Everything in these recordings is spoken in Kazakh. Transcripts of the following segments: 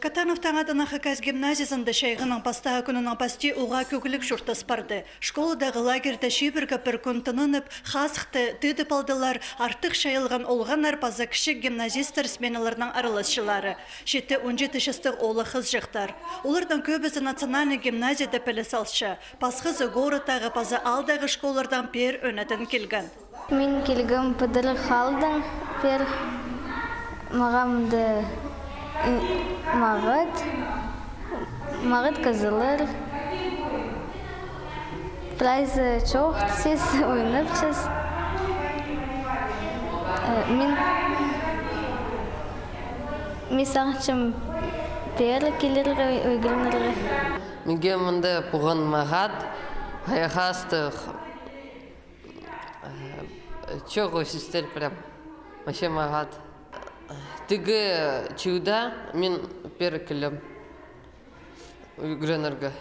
Катанов таңадына хаказ гимназиясында шайғының пастағы күнінің пасти уға көкілік шұртас барды. Школадағы лагерді шибіргі бір күн тынынып, хасықты тыдып алдылар, артық шайылған олған арпазы кішік гимназистер сменаларының араласшылары. Шетті 17 шыстық олы қыз жықтар. Олардан көбісі национальный гимназияда пілі салшы. Пасқызы горытағы пазы алдағы школардан пер өнетін келген. Мен келгім пыдыры қалдың, пер мағамды мағыт кызылыр. Прайзы çok, siz ойнапсыз. Мен сағыншым пер келерге өйгілінерге. Менге мұнда бұған мағад, аяқастық çok өсістер прям, вообще мағад. Тігі чуда мен пер келем өйгілінерге.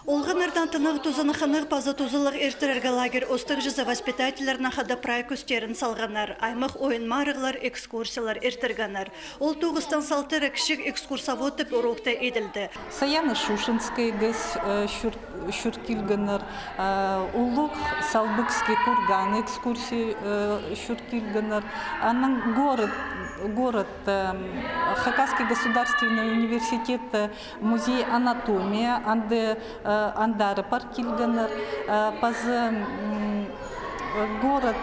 Олғанардан тынық тузыны қынық пазы тузылық ертерерге лагер остық жызы воспитательлерна қада прай көстерін салғанар, аймық ойын марығылар, экскурсиялар ертергенар. Ол туғыстан салтыры кішік экскурсавод тіп урокта еділді. Саяны Шушинскай гыз шүркілгінер, улық Салбыкский курган экскурсии шүркілгінер, анның город Хакасский государственный университет, музей анатомия, андары паркилгенер, город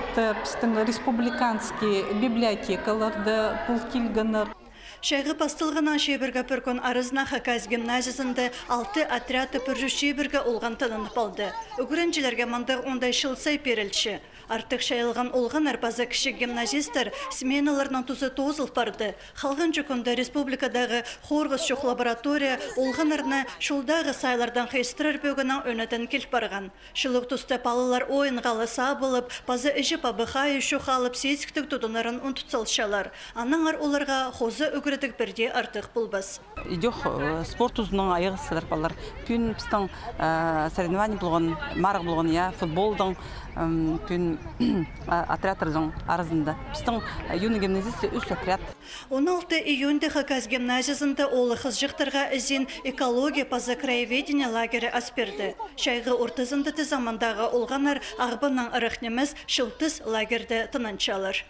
республиканский библиотекаларды пулкилгенер. Шайғы пастылғынан шебіргі піркін арызна Хаказ гимназиясында 6 отряды піржі шебіргі олған тынынып алды. Үгірінчілерге мандық ондай шылсай перілші. Артық шайылған олған арпазы кіші гимназистер сменаларынан тұзы тозыл барды. Қалған жүкінді республикадағы Хорғыз шоқ лаборатория олған арна шулдағы сайлардан қайстырар бөгінің өнетін келіп барған. Шылық тұсты палылар ойынғалы сабылып, пазы іші пабықай шоқалып сейсіктік тұдынарын ұнтұтсалшалар. Аныңар оларға қозы үгірдік бірде артық бұлбас. Идех спорт ұзының аяғы сыдарпалар. Күн пістің соревнования болған, марық болған, футболдың күн отрядтардың арызында. Пістің юный гимназисті үш отряд. 16 июньде Хаказ гимназиясында олы қыз жықтарға ізін экология пазы краеведения лагері асперді. Шайғы ортызында замандағы олғанар ағбының ұрықнеміз шылтыз лагерді тынанчалар.